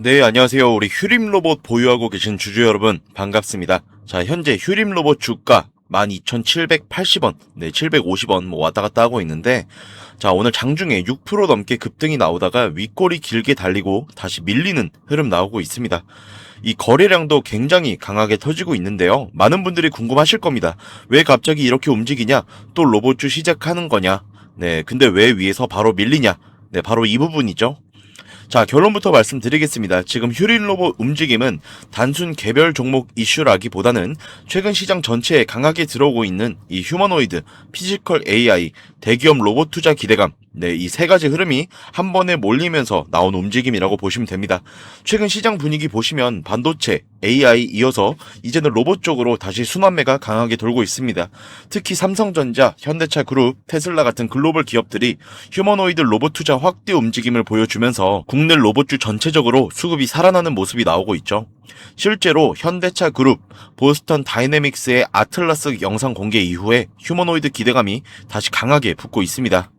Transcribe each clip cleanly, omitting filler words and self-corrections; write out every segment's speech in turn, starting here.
네, 안녕하세요. 우리 휴림 로봇 보유하고 계신 주주 여러분, 반갑습니다. 자, 현재 휴림 로봇 주가 12,780원, 네, 750원 뭐 왔다 갔다 하고 있는데, 자, 오늘 장중에 6% 넘게 급등이 나오다가 윗골이 길게 달리고 다시 밀리는 흐름 나오고 있습니다. 이 거래량도 굉장히 강하게 터지고 있는데요. 많은 분들이 궁금하실 겁니다. 왜 갑자기 이렇게 움직이냐? 또 로봇주 시작하는 거냐? 네, 근데 왜 위에서 바로 밀리냐? 네, 바로 이 부분이죠. 자, 결론부터 말씀드리겠습니다. 지금 휴림 로봇 움직임은 단순 개별 종목 이슈라기보다는 최근 시장 전체에 강하게 들어오고 있는 이 휴머노이드, 피지컬 AI, 대기업 로봇 투자 기대감, 네, 이 세 가지 흐름이 한 번에 몰리면서 나온 움직임이라고 보시면 됩니다. 최근 시장 분위기 보시면 반도체, AI 이어서 이제는 로봇 쪽으로 다시 순환매가 강하게 돌고 있습니다. 특히 삼성전자, 현대차 그룹, 테슬라 같은 글로벌 기업들이 휴머노이드 로봇 투자 확대 움직임을 보여주면서 국내 로봇주 전체적으로 수급이 살아나는 모습이 나오고 있죠. 실제로 현대차 그룹, 보스턴 다이내믹스의 아틀라스 영상 공개 이후에 휴머노이드 기대감이 다시 강하게 붙고 있습니다.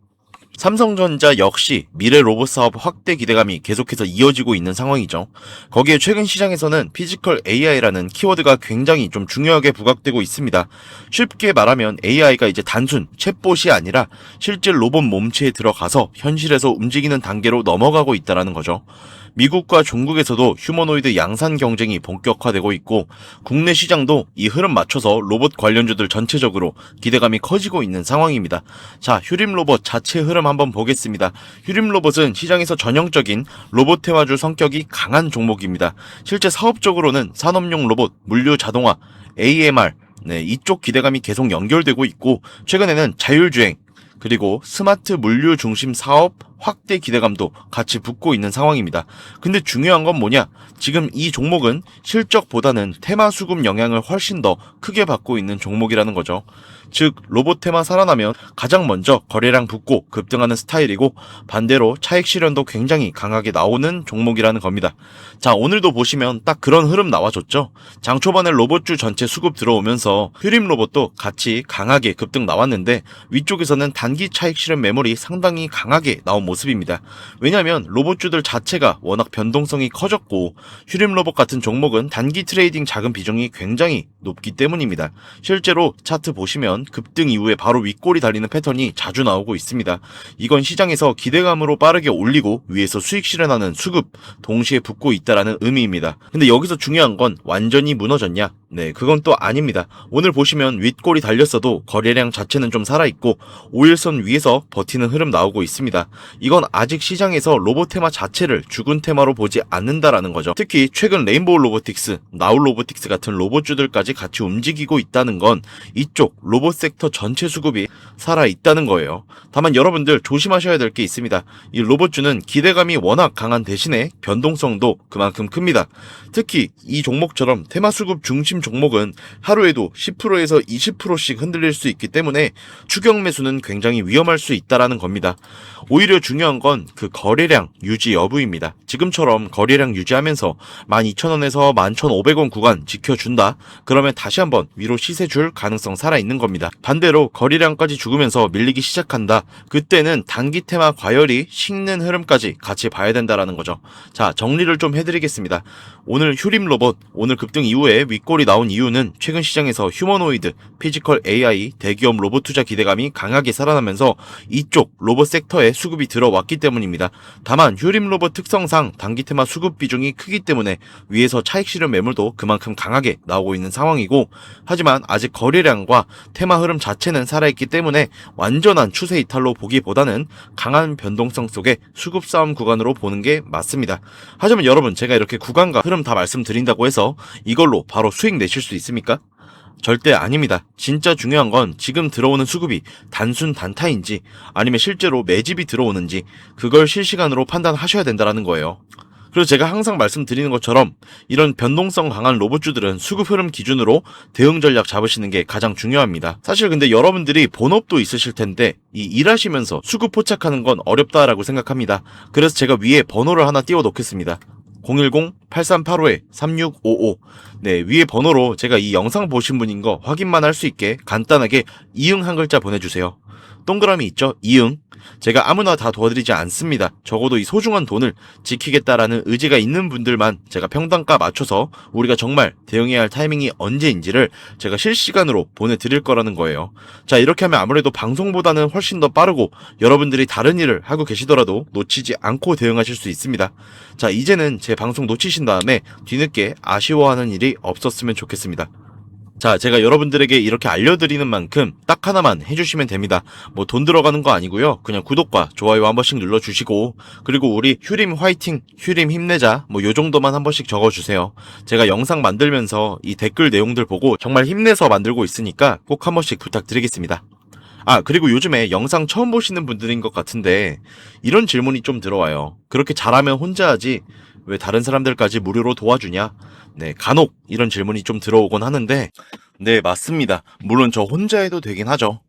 삼성전자 역시 미래 로봇 사업 확대 기대감이 계속해서 이어지고 있는 상황이죠. 거기에 최근 시장에서는 피지컬 AI라는 키워드가 굉장히 좀 중요하게 부각되고 있습니다. 쉽게 말하면 AI가 이제 단순 챗봇이 아니라 실제 로봇 몸체에 들어가서 현실에서 움직이는 단계로 넘어가고 있다는 거죠. 미국과 중국에서도 휴머노이드 양산 경쟁이 본격화되고 있고 국내 시장도 이 흐름 맞춰서 로봇 관련주들 전체적으로 기대감이 커지고 있는 상황입니다. 자, 휴림 로봇 자체 흐름 한번 보겠습니다. 휴림 로봇은 시장에서 전형적인 로봇 테마주 성격이 강한 종목입니다. 실제 사업적으로는 산업용 로봇, 물류 자동화, AMR, 네, 이쪽 기대감이 계속 연결되고 있고 최근에는 자율주행, 그리고 스마트 물류 중심 사업 확대 기대감도 같이 붙고 있는 상황입니다. 근데 중요한 건 뭐냐? 지금 이 종목은 실적보다는 테마 수급 영향을 훨씬 더 크게 받고 있는 종목이라는 거죠. 즉 로봇 테마 살아나면 가장 먼저 거래량 붙고 급등하는 스타일이고 반대로 차익 실현도 굉장히 강하게 나오는 종목이라는 겁니다. 자, 오늘도 보시면 딱 그런 흐름 나와줬죠. 장 초반에 로봇주 전체 수급 들어오면서 휴림 로봇도 같이 강하게 급등 나왔는데 위쪽에서는 단기 차익 실현 매물이 상당히 강하게 나온 모습입니다. 왜냐하면 로봇주들 자체가 워낙 변동성이 커졌고 휴림 로봇 같은 종목은 단기 트레이딩 자금 비중이 굉장히 높기 때문입니다. 실제로 차트 보시면 급등 이후에 바로 윗골이 달리는 패턴이 자주 나오고 있습니다. 이건 시장에서 기대감으로 빠르게 올리고 위에서 수익 실현하는 수급 동시에 붙고 있다라는 의미입니다. 근데 여기서 중요한 건 완전히 무너졌냐? 네, 그건 또 아닙니다. 오늘 보시면 윗골이 달렸어도 거래량 자체는 좀 살아있고 5일선 위에서 버티는 흐름 나오고 있습니다. 이건 아직 시장에서 로봇 테마 자체를 죽은 테마로 보지 않는다라는 거죠. 특히 최근 레인보우 로보틱스, 나울 로보틱스 같은 로봇주들까지 같이 움직이고 있다는 건 이쪽 로봇 섹터 전체 수급이 살아있다는 거예요. 다만 여러분들 조심하셔야 될 게 있습니다. 이 로봇주는 기대감이 워낙 강한 대신에 변동성도 그만큼 큽니다. 특히 이 종목처럼 테마 수급 중심 종목은 하루에도 10%에서 20%씩 흔들릴 수 있기 때문에 추격 매수는 굉장히 위험할 수 있다라는 겁니다. 오히려 중요한 건 그 거래량 유지 여부입니다. 지금처럼 거래량 유지하면서 12,000원에서 11,500원 구간 지켜준다? 그러면 다시 한번 위로 시세 줄 가능성 살아있는 겁니다. 반대로 거래량까지 죽으면서 밀리기 시작한다? 그때는 단기 테마 과열이 식는 흐름까지 같이 봐야 된다라는 거죠. 자, 정리를 좀 해드리겠습니다. 오늘 휴림 로봇, 오늘 급등 이후에 윗골이 나온 이유는 최근 시장에서 휴머노이드, 피지컬 AI, 대기업 로봇 투자 기대감이 강하게 살아나면서 이쪽 로봇 섹터에 수급이 들어왔기 때문입니다. 다만 휴림 로봇 특성상 단기 테마 수급 비중이 크기 때문에 위에서 차익 실현 매물도 그만큼 강하게 나오고 있는 상황이고 하지만 아직 거래량과 테마 흐름 자체는 살아있기 때문에 완전한 추세 이탈로 보기보다는 강한 변동성 속의 수급 싸움 구간으로 보는 게 맞습니다. 하지만 여러분 제가 이렇게 구간과 흐름 다 말씀드린다고 해서 이걸로 바로 수익 내실 수 있습니까? 절대 아닙니다. 진짜 중요한 건 지금 들어오는 수급이 단순 단타인지 아니면 실제로 매집이 들어오는지 그걸 실시간으로 판단하셔야 된다는 거예요. 그래서 제가 항상 말씀드리는 것처럼 이런 변동성 강한 로봇주들은 수급 흐름 기준으로 대응 전략 잡으시는 게 가장 중요합니다. 사실 근데 여러분들이 본업도 있으실 텐데 이 일하시면서 수급 포착하는 건 어렵다라고 생각합니다. 그래서 제가 위에 번호를 하나 띄워 놓겠습니다. 010-8385-3655 네, 위에 번호로 제가 이 영상 보신 분인 거 확인만 할 수 있게 간단하게 이응 한 글자 보내주세요. 동그라미 있죠? 이응. 제가 아무나 다 도와드리지 않습니다. 적어도 이 소중한 돈을 지키겠다라는 의지가 있는 분들만 제가 평단가 맞춰서 우리가 정말 대응해야 할 타이밍이 언제인지를 제가 실시간으로 보내드릴 거라는 거예요. 자, 이렇게 하면 아무래도 방송보다는 훨씬 더 빠르고 여러분들이 다른 일을 하고 계시더라도 놓치지 않고 대응하실 수 있습니다. 자, 이제는 제 방송 놓치신 다음에 뒤늦게 아쉬워하는 일이 없었으면 좋겠습니다. 자, 제가 여러분들에게 이렇게 알려드리는 만큼 딱 하나만 해주시면 됩니다. 뭐 돈 들어가는 거 아니고요. 그냥 구독과 좋아요 한 번씩 눌러주시고, 그리고 우리 휴림 화이팅, 휴림 힘내자, 뭐 요 정도만 한 번씩 적어주세요. 제가 영상 만들면서 이 댓글 내용들 보고 정말 힘내서 만들고 있으니까 꼭 한 번씩 부탁드리겠습니다. 아, 그리고 요즘에 영상 처음 보시는 분들인 것 같은데 이런 질문이 좀 들어와요. 그렇게 잘하면 혼자 하지 왜 다른 사람들까지 무료로 도와주냐? 네, 간혹 이런 질문이 좀 들어오곤 하는데, 네, 맞습니다. 물론 저 혼자 해도 되긴 하죠.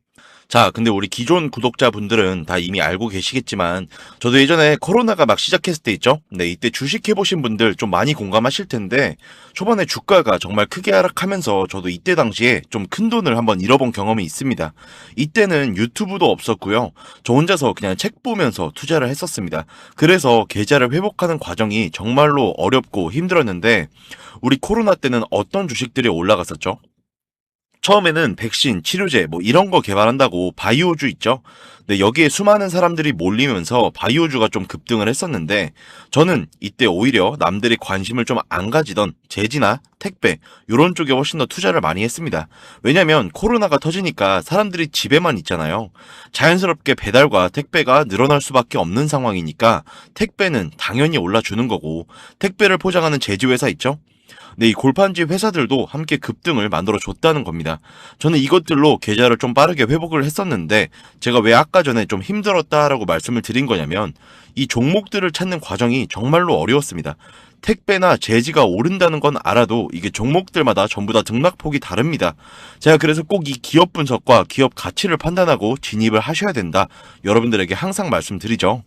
자, 근데 우리 기존 구독자분들은 다 이미 알고 계시겠지만 저도 예전에 코로나가 막 시작했을 때 있죠? 네, 이때 주식 해보신 분들 좀 많이 공감하실 텐데 초반에 주가가 정말 크게 하락하면서 저도 이때 당시에 좀 큰 돈을 한번 잃어본 경험이 있습니다. 이때는 유튜브도 없었고요. 저 혼자서 그냥 책 보면서 투자를 했었습니다. 그래서 계좌를 회복하는 과정이 정말로 어렵고 힘들었는데 우리 코로나 때는 어떤 주식들이 올라갔었죠? 처음에는 백신, 치료제 뭐 이런 거 개발한다고 바이오주 있죠? 네, 여기에 수많은 사람들이 몰리면서 바이오주가 좀 급등을 했었는데 저는 이때 오히려 남들이 관심을 좀 안 가지던 제지나 택배 이런 쪽에 훨씬 더 투자를 많이 했습니다. 왜냐면 코로나가 터지니까 사람들이 집에만 있잖아요. 자연스럽게 배달과 택배가 늘어날 수밖에 없는 상황이니까 택배는 당연히 올라주는 거고 택배를 포장하는 제지회사 있죠? 네, 이 골판지 회사들도 함께 급등을 만들어 줬다는 겁니다. 저는 이것들로 계좌를 좀 빠르게 회복을 했었는데 제가 왜 아까 전에 좀 힘들었다라고 말씀을 드린 거냐면 이 종목들을 찾는 과정이 정말로 어려웠습니다. 택배나 제지가 오른다는 건 알아도 이게 종목들마다 전부 다 등락폭이 다릅니다. 제가 그래서 꼭 이 기업 분석과 기업 가치를 판단하고 진입을 하셔야 된다. 여러분들에게 항상 말씀드리죠.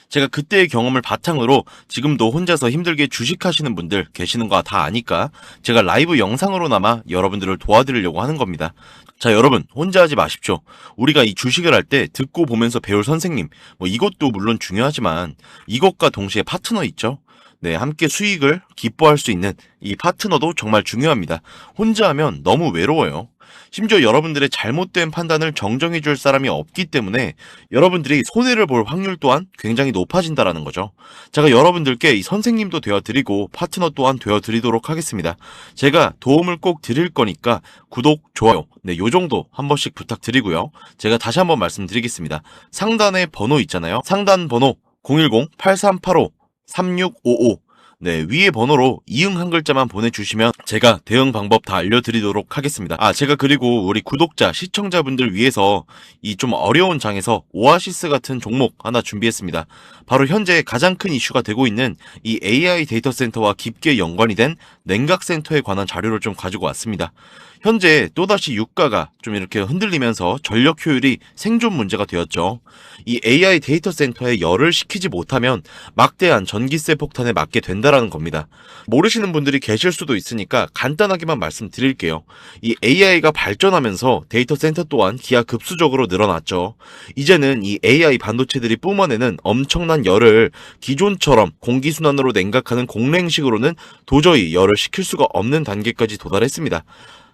제가 그때의 경험을 바탕으로 지금도 혼자서 힘들게 주식하시는 분들 계시는 거 다 아니까 제가 라이브 영상으로나마 여러분들을 도와드리려고 하는 겁니다. 자, 여러분 혼자 하지 마십시오. 우리가 이 주식을 할 때 듣고 보면서 배울 선생님 뭐 이것도 물론 중요하지만 이것과 동시에 파트너 있죠? 네, 함께 수익을 기뻐할 수 있는 이 파트너도 정말 중요합니다. 혼자 하면 너무 외로워요. 심지어 여러분들의 잘못된 판단을 정정해 줄 사람이 없기 때문에 여러분들이 손해를 볼 확률 또한 굉장히 높아진다라는 거죠. 제가 여러분들께 이 선생님도 되어드리고 파트너 또한 되어드리도록 하겠습니다. 제가 도움을 꼭 드릴 거니까 구독, 좋아요, 네, 요 정도 한 번씩 부탁드리고요. 제가 다시 한번 말씀드리겠습니다. 상단에 번호 있잖아요. 상단 번호 010-8385-3655 네, 위에 번호로 이응 한 글자만 보내주시면 제가 대응 방법 다 알려드리도록 하겠습니다. 아, 제가 그리고 우리 구독자, 시청자분들 위해서 이 좀 어려운 장에서 오아시스 같은 종목 하나 준비했습니다. 바로 현재 가장 큰 이슈가 되고 있는 이 AI 데이터 센터와 깊게 연관이 된 냉각센터에 관한 자료를 좀 가지고 왔습니다. 현재 또다시 유가가 좀 이렇게 흔들리면서 전력 효율이 생존 문제가 되었죠. 이 AI 데이터 센터에 열을 식히지 못하면 막대한 전기세 폭탄에 맞게 된다라는 겁니다. 모르시는 분들이 계실 수도 있으니까 간단하게만 말씀드릴게요. 이 AI가 발전하면서 데이터 센터 또한 기하급수적으로 늘어났죠. 이제는 이 AI 반도체들이 뿜어내는 엄청난 열을 기존처럼 공기순환으로 냉각하는 공랭식으로는 도저히 열을 식힐 수가 없는 단계까지 도달했습니다.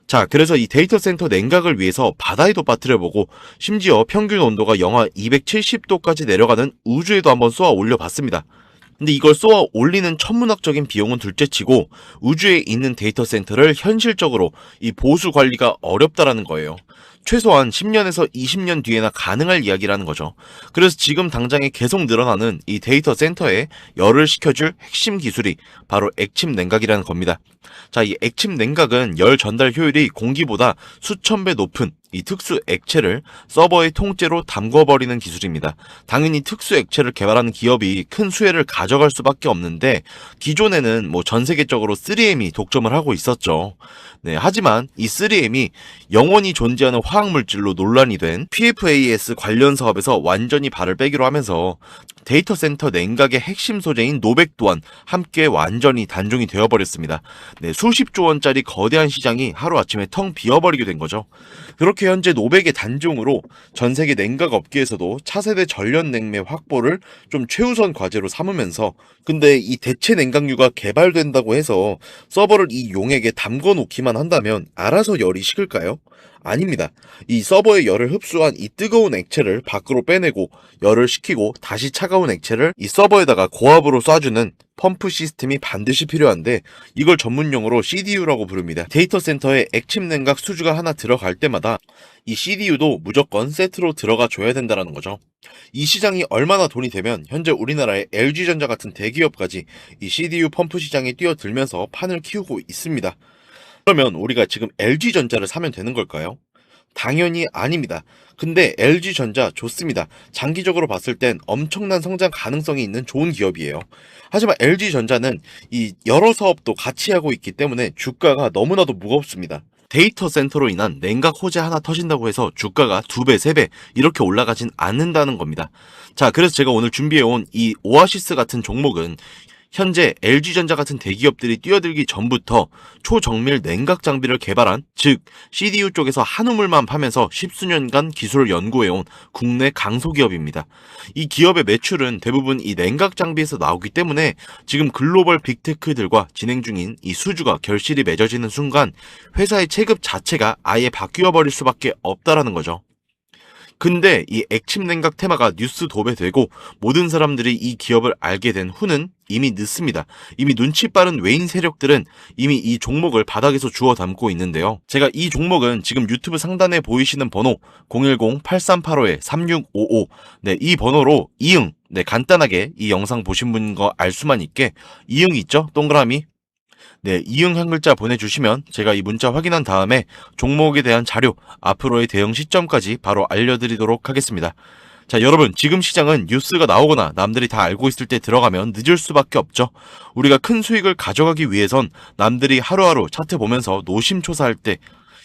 자, 그래서 이 데이터 센터 냉각을 위해서 바다에도 빠뜨려보고 심지어 평균 온도가 영하 270도까지 내려가는 우주에도 한번 쏘아 올려봤습니다. 근데 이걸 쏘아 올리는 천문학적인 비용은 둘째치고 우주에 있는 데이터 센터를 현실적으로 이 보수 관리가 어렵다라는 거예요. 최소한 10년에서 20년 뒤에나 가능할 이야기라는 거죠. 그래서 지금 당장에 계속 늘어나는 이 데이터 센터에 열을 식혀줄 핵심 기술이 바로 액침 냉각이라는 겁니다. 자, 이 액침 냉각은 열 전달 효율이 공기보다 수천 배 높은 이 특수 액체를 서버의 통째로 담궈버리는 기술입니다. 당연히 특수 액체를 개발하는 기업이 큰 수혜를 가져갈 수밖에 없는데 기존에는 뭐 전 세계적으로 3M이 독점을 하고 있었죠. 네, 하지만 이 3M이 영원히 존재하는 화학물질로 논란이 된 PFAS 관련 사업에서 완전히 발을 빼기로 하면서 데이터 센터 냉각의 핵심 소재인 노백 또한 함께 완전히 단종이 되어버렸습니다. 네, 수십조 원짜리 거대한 시장이 하루아침에 텅 비어버리게 된 거죠. 그렇게 이렇게 현재 노백의 단종으로 전 세계 냉각 업계에서도 차세대 전력 냉매 확보를 좀 최우선 과제로 삼으면서, 근데 이 대체 냉각유가 개발된다고 해서 서버를 이 용액에 담궈 놓기만 한다면 알아서 열이 식을까요? 아닙니다. 이 서버의 열을 흡수한 이 뜨거운 액체를 밖으로 빼내고 열을 식히고 다시 차가운 액체를 이 서버에다가 고압으로 쏴주는 펌프 시스템이 반드시 필요한데, 이걸 전문용어로 CDU라고 부릅니다. 데이터 센터에 액침 냉각 수주가 하나 들어갈 때마다 이 CDU도 무조건 세트로 들어가 줘야 된다는 거죠. 이 시장이 얼마나 돈이 되면 현재 우리나라의 LG전자 같은 대기업까지 이 CDU 펌프 시장에 뛰어들면서 판을 키우고 있습니다. 그러면 우리가 지금 LG전자를 사면 되는 걸까요? 당연히 아닙니다. 근데 LG전자 좋습니다. 장기적으로 봤을 땐 엄청난 성장 가능성이 있는 좋은 기업이에요. 하지만 LG전자는 이 여러 사업도 같이 하고 있기 때문에 주가가 너무나도 무겁습니다. 데이터 센터로 인한 냉각 호재 하나 터진다고 해서 주가가 2배, 3배 이렇게 올라가진 않는다는 겁니다. 자, 그래서 제가 오늘 준비해온 이 오아시스 같은 종목은 현재 LG전자 같은 대기업들이 뛰어들기 전부터 초정밀 냉각 장비를 개발한, 즉 CDU 쪽에서 한 우물만 파면서 십수년간 기술을 연구해온 국내 강소기업입니다. 이 기업의 매출은 대부분 이 냉각 장비에서 나오기 때문에 지금 글로벌 빅테크들과 진행 중인 이 수주가 결실이 맺어지는 순간 회사의 체급 자체가 아예 바뀌어 버릴 수밖에 없다라는 거죠. 근데 이 액침 냉각 테마가 뉴스 도배되고 모든 사람들이 이 기업을 알게 된 후는 이미 늦습니다. 이미 눈치 빠른 외인 세력들은 이미 이 종목을 바닥에서 주워 담고 있는데요. 제가 이 종목은 지금 유튜브 상단에 보이시는 번호 010-8385-3655, 네, 이 번호로 이응, 네, 간단하게 이 영상 보신 분인 거 알 수만 있게 이응 있죠? 동그라미. 네, 이응 한 글자 보내주시면 제가 이 문자 확인한 다음에 종목에 대한 자료, 앞으로의 대응 시점까지 바로 알려드리도록 하겠습니다. 자, 여러분, 지금 시장은 뉴스가 나오거나 남들이 다 알고 있을 때 들어가면 늦을 수밖에 없죠. 우리가 큰 수익을 가져가기 위해선 남들이 하루하루 차트 보면서 노심초사할 때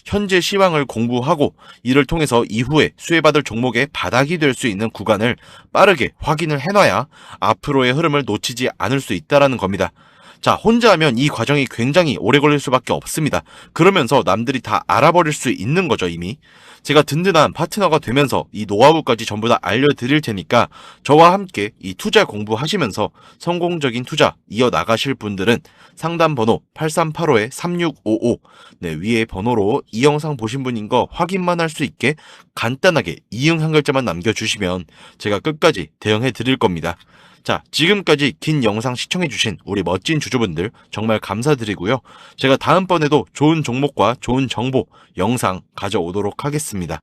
현재 시황을 공부하고 이를 통해서 이후에 수혜받을 종목의 바닥이 될 수 있는 구간을 빠르게 확인을 해놔야 앞으로의 흐름을 놓치지 않을 수 있다는 겁니다. 자, 혼자 하면 이 과정이 굉장히 오래 걸릴 수밖에 없습니다. 그러면서 남들이 다 알아버릴 수 있는 거죠, 이미. 제가 든든한 파트너가 되면서 이 노하우까지 전부 다 알려드릴 테니까 저와 함께 이 투자 공부하시면서 성공적인 투자 이어나가실 분들은 상담 번호 8385-3655, 네, 위에 번호로 이 영상 보신 분인 거 확인만 할 수 있게 간단하게 이응 한 글자만 남겨주시면 제가 끝까지 대응해 드릴 겁니다. 자, 지금까지 긴 영상 시청해주신 우리 멋진 주주분들 정말 감사드리고요. 제가 다음번에도 좋은 종목과 좋은 정보 영상 가져오도록 하겠습니다.